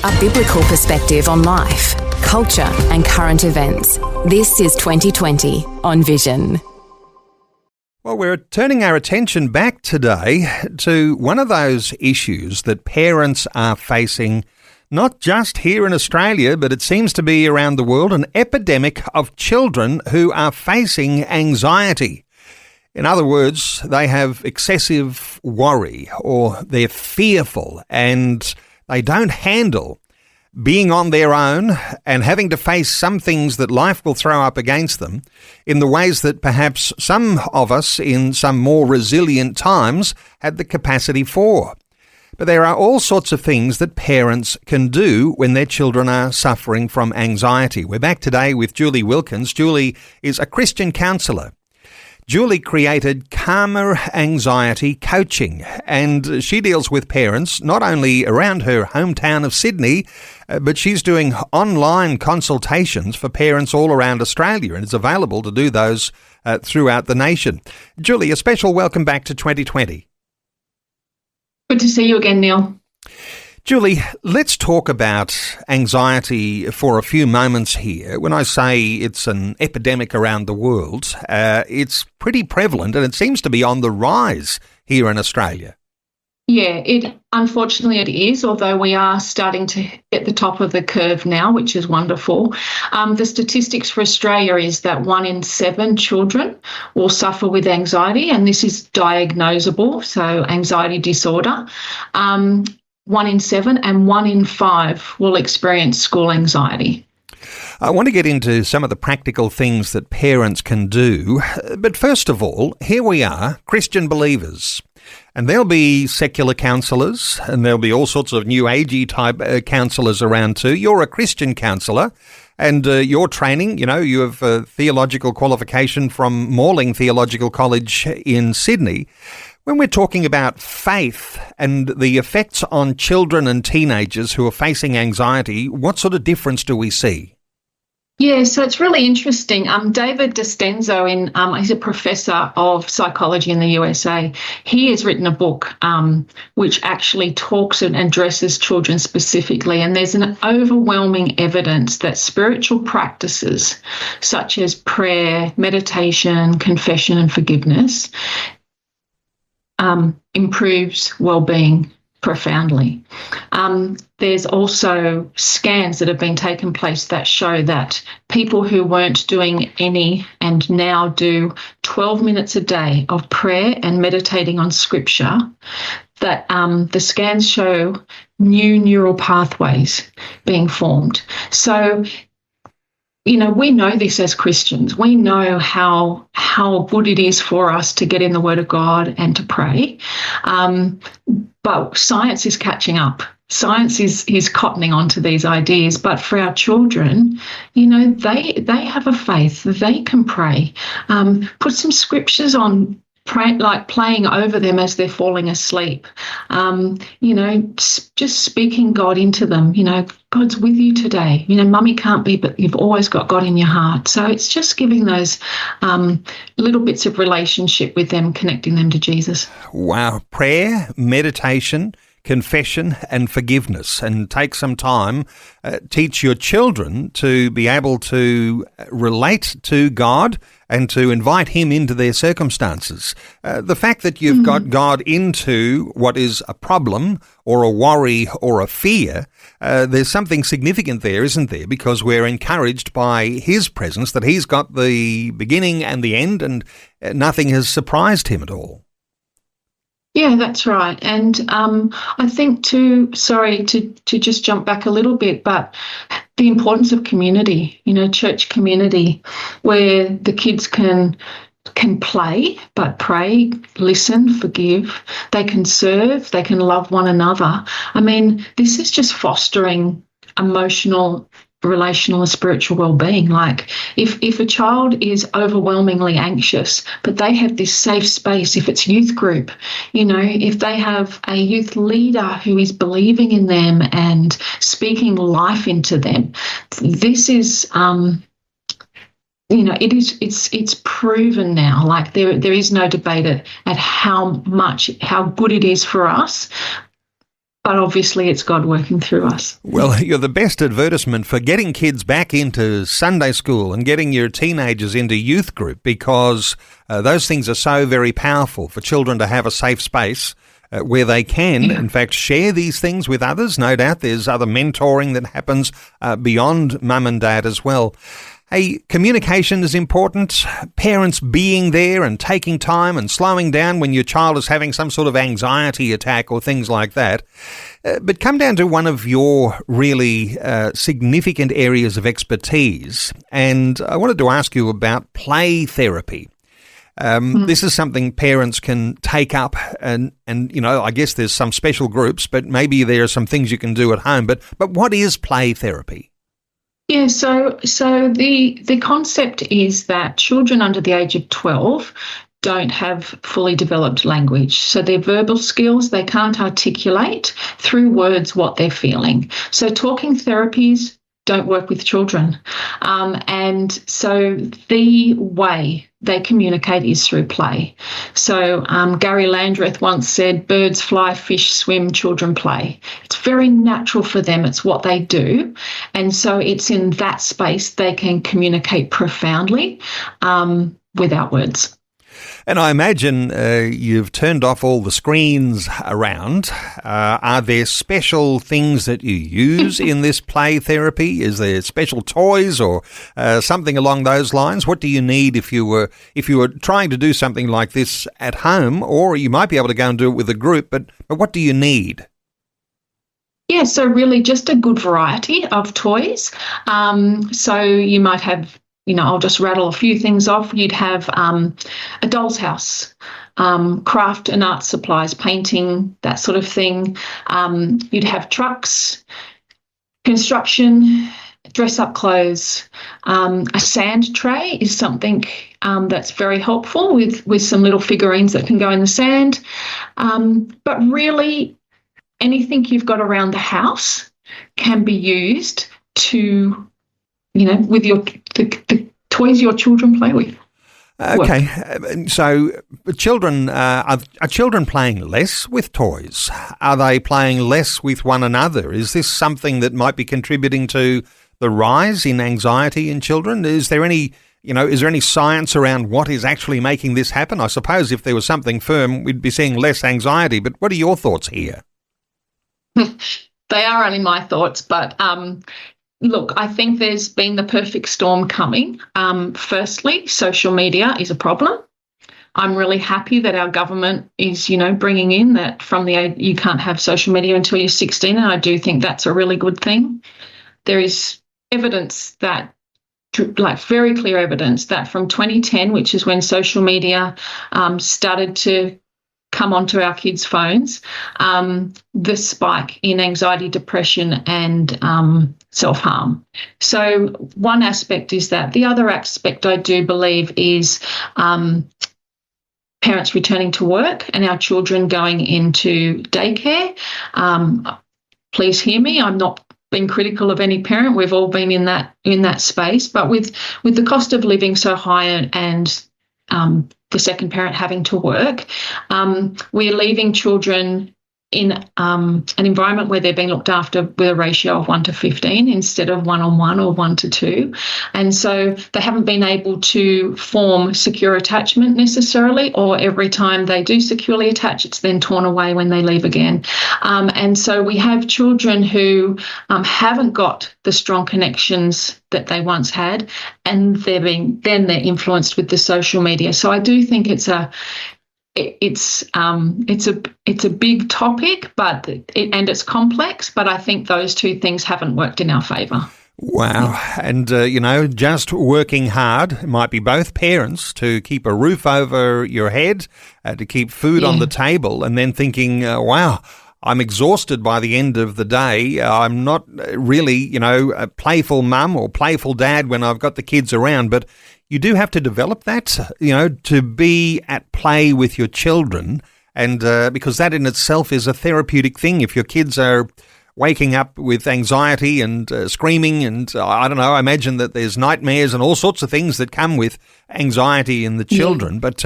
A biblical perspective on life, culture and current events. This is 2020 on Vision. Well, we're turning our attention back today to one of those issues that parents are facing, not just here in Australia, but it seems to be around the world, an epidemic of children who are facing anxiety. In other words, they have excessive worry or they're fearful and they don't handle being on their own and having to face some things that life will throw up against them in the ways that perhaps some of us in some more resilient times had the capacity for. But there are all sorts of things that parents can do when their children are suffering from anxiety. We're back today with Julie Wilkins. Julie is a Christian counsellor. Julie created Calmer Anxiety Coaching, and she deals with parents not only around her hometown of Sydney, but she's doing online consultations for parents all around Australia, and it's available to do those throughout the nation. Julie, a special welcome back to 2020. Good to see you again, Neil. Julie, let's talk about anxiety for a few moments here. When I say it's an epidemic around the world, it's pretty prevalent and it seems to be on the rise here in Australia. Yeah, unfortunately it is, although we are starting to hit the top of the curve now, which is wonderful. The statistics for Australia is that 1 in 7 children will suffer with anxiety, and this is diagnosable, so anxiety disorder. 1 in 7 and 1 in 5 will experience school anxiety. I want to get into some of the practical things that parents can do. But first of all, here we are, Christian believers. And there'll be secular counsellors and there'll be all sorts of new agey type counsellors around too. You're a Christian counsellor and your training, you have a theological qualification from Morling Theological College in Sydney. When we're talking about faith and the effects on children and teenagers who are facing anxiety, what sort of difference do we see? Yeah, so it's really interesting. David Destenzo, he's a professor of psychology in the USA. He has written a book which actually talks and addresses children specifically. And there's an overwhelming evidence that spiritual practices such as prayer, meditation, confession, and forgiveness improves well-being profoundly. There's also scans that have been taken place that show that people who weren't doing any and now do 12 minutes a day of prayer and meditating on scripture, that the scans show new neural pathways being formed. So we know this as Christians. We know how good it is for us to get in the Word of God and to pray. But science is catching up. Science is cottoning onto these ideas. But for our children, they have a faith. They can pray. Put some scriptures on. Playing over them as they're falling asleep, just speaking God into them. God's with you today. Mummy can't be, but you've always got God in your heart. So it's just giving those little bits of relationship with them, connecting them to Jesus. Wow. Prayer, meditation, confession and forgiveness, and take some time, teach your children to be able to relate to God and to invite him into their circumstances. The fact that you've got God into what is a problem or a worry or a fear, there's something significant there, isn't there? Because we're encouraged by his presence, that he's got the beginning and the end, and nothing has surprised him at all. Yeah, that's right. And I think to just jump back a little bit, but the importance of community, church community, where the kids can play, but pray, listen, forgive. They can serve, they can love one another. I mean, this is just fostering emotional, relational and spiritual well-being. Like if a child is overwhelmingly anxious, but they have this safe space, if it's youth group, if they have a youth leader who is believing in them and speaking life into them, this is it's proven now. Like there is no debate at how good it is for us. But obviously it's God working through us. Well, you're the best advertisement for getting kids back into Sunday school and getting your teenagers into youth group, because those things are so very powerful for children to have a safe space where they can, in fact, share these things with others. No doubt there's other mentoring that happens beyond mum and dad as well. Hey, communication is important. Parents being there and taking time and slowing down when your child is having some sort of anxiety attack or things like that. But come down to one of your really significant areas of expertise. And I wanted to ask you about play therapy. This is something parents can take up, and I guess there's some special groups, but maybe there are some things you can do at home. But what is play therapy? Yeah, so the concept is that children under the age of 12 don't have fully developed language. So their verbal skills, they can't articulate through words what they're feeling. So talking therapies don't work with children. And so the way they communicate is through play. So Gary Landreth once said, birds fly, fish swim, children play. It's very natural for them. It's what they do. And so it's in that space they can communicate profoundly without words. And I imagine you've turned off all the screens around. Are there special things that you use in this play therapy? Is there special toys or something along those lines? What do you need if you were trying to do something like this at home, or you might be able to go and do it with a group, but what do you need? Yeah, so really just a good variety of toys. So you might have, I'll just rattle a few things off. You'd have a doll's house, craft and art supplies, painting, that sort of thing. You'd have trucks, construction, dress-up clothes. A sand tray is something that's very helpful with some little figurines that can go in the sand. But really, anything you've got around the house can be used to, with the toys your children play with. Okay, so children are children playing less with toys? Are they playing less with one another? Is this something that might be contributing to the rise in anxiety in children? Is there any science around what is actually making this happen? I suppose if there was something firm, we'd be seeing less anxiety. But what are your thoughts here? They are only my thoughts, but look, I think there's been the perfect storm coming. Firstly, social media is a problem. I'm really happy that our government is, bringing in that from the age you can't have social media until you're 16, and I do think that's a really good thing. There is evidence that, very clear evidence that from 2010, which is when social media started to come onto our kids' phones, the spike in anxiety, depression and self-harm. So one aspect is that. The other aspect I do believe is parents returning to work and our children going into daycare. Please hear me, I'm not being critical of any parent. We've all been in that space, but with the cost of living so high and the second parent having to work, we're leaving children in an environment where they're being looked after with a ratio of 1 to 15 instead of 1-on-1 or 1 to 2. And so they haven't been able to form secure attachment necessarily, or every time they do securely attach, it's then torn away when they leave again. And so we have children who haven't got the strong connections that they once had, and they're influenced with the social media. So I do think it's a big topic, but it's complex. But I think those two things haven't worked in our favour. Wow. And, just working hard, it might be both parents, to keep a roof over your head, to keep food on the table, and then thinking, wow, I'm exhausted by the end of the day. I'm not really, a playful mum or playful dad when I've got the kids around, but you do have to develop that, to be at play with your children, and because that in itself is a therapeutic thing. If your kids are waking up with anxiety and screaming, and I don't know, I imagine that there's nightmares and all sorts of things that come with anxiety in the children, but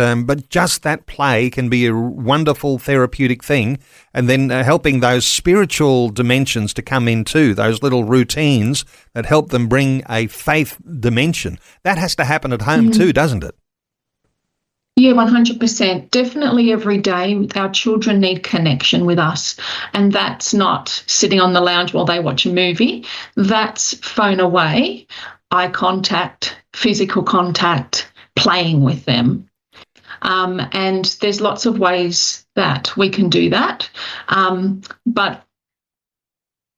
just that play can be a wonderful therapeutic thing, and then helping those spiritual dimensions to come in too, those little routines that help them bring a faith dimension. That has to happen at home too, doesn't it? Yeah, 100%. Definitely every day our children need connection with us. And that's not sitting on the lounge while they watch a movie. That's phone away, eye contact, physical contact, playing with them. And there's lots of ways that we can do that. But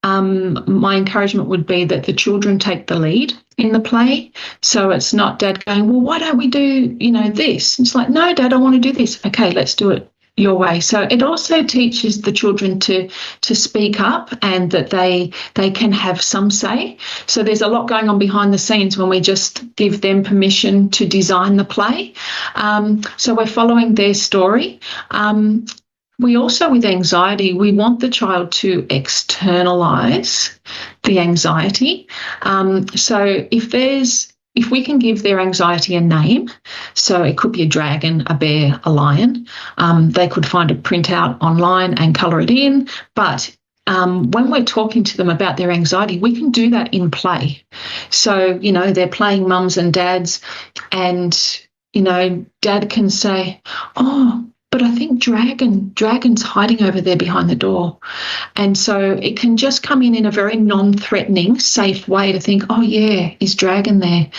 my encouragement would be that the children take the lead in the play. So it's not Dad going, well, why don't we do, this? It's like, no, Dad, I want to do this. Okay, let's do it your way. So it also teaches the children to speak up and that they can have some say. So there's a lot going on behind the scenes when we just give them permission to design the play. So we're following their story. We also, with anxiety, we want the child to externalise the anxiety. So if we can give their anxiety a name, so it could be a dragon, a bear, a lion, they could find a printout online and colour it in. But when we're talking to them about their anxiety, we can do that in play. So, they're playing mums and dads and, Dad can say, oh, but I think dragon's hiding over there behind the door. And so it can just come in a very non-threatening, safe way to think, oh, yeah, is dragon there?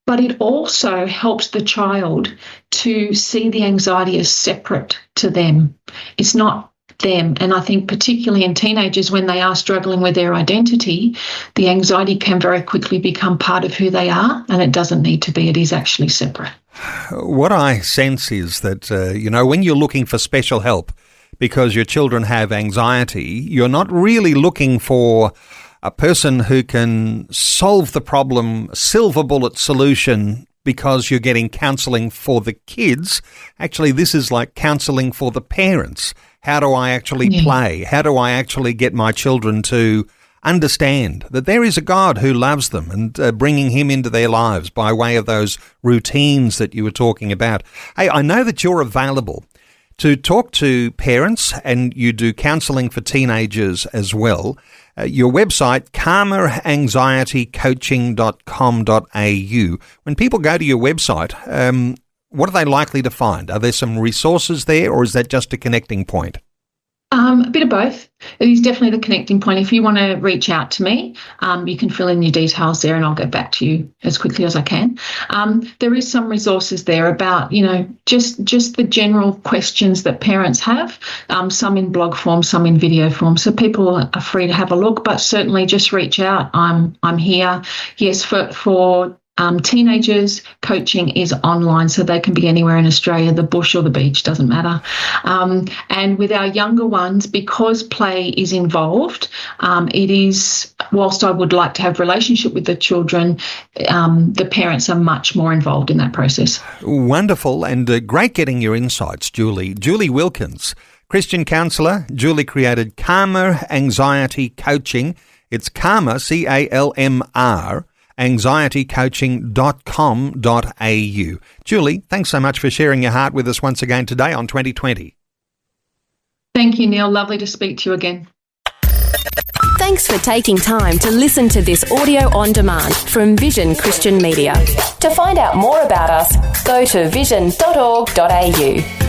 But it also helps the child to see the anxiety as separate to them. It's not them. And I think particularly in teenagers, when they are struggling with their identity, the anxiety can very quickly become part of who they are, and it doesn't need to be. It is actually separate. What I sense is that, when you're looking for special help because your children have anxiety, you're not really looking for a person who can solve the problem, silver bullet solution, because you're getting counselling for the kids. Actually, this is like counselling for the parents. How do I actually play? How do I actually get my children to understand that there is a God who loves them, and bringing him into their lives by way of those routines that you were talking about. Hey, I know that you're available to talk to parents, and you do counselling for teenagers as well. Your website, calmeranxietycoaching.com.au. When people go to your website, what are they likely to find? Are there some resources there, or is that just a connecting point? A bit of both. It is definitely the connecting point. If you want to reach out to me, you can fill in your details there and I'll get back to you as quickly as I can. There is some resources there about, just the general questions that parents have, some in blog form, some in video form. So people are free to have a look, but certainly just reach out. I'm here. Yes, for teenagers, coaching is online, so they can be anywhere in Australia, the bush or the beach, doesn't matter. And with our younger ones, because play is involved, it is, whilst I would like to have relationship with the children, the parents are much more involved in that process. Wonderful, and great getting your insights, Julie. Julie Wilkins, Christian counsellor. Julie created Calmer Anxiety Coaching. It's Calmer, CALMR, anxietycoaching.com.au. Julie, thanks so much for sharing your heart with us once again today on 2020. Thank you, Neil. Lovely to speak to you again. Thanks for taking time to listen to this audio on demand from Vision Christian Media. To find out more about us, go to vision.org.au.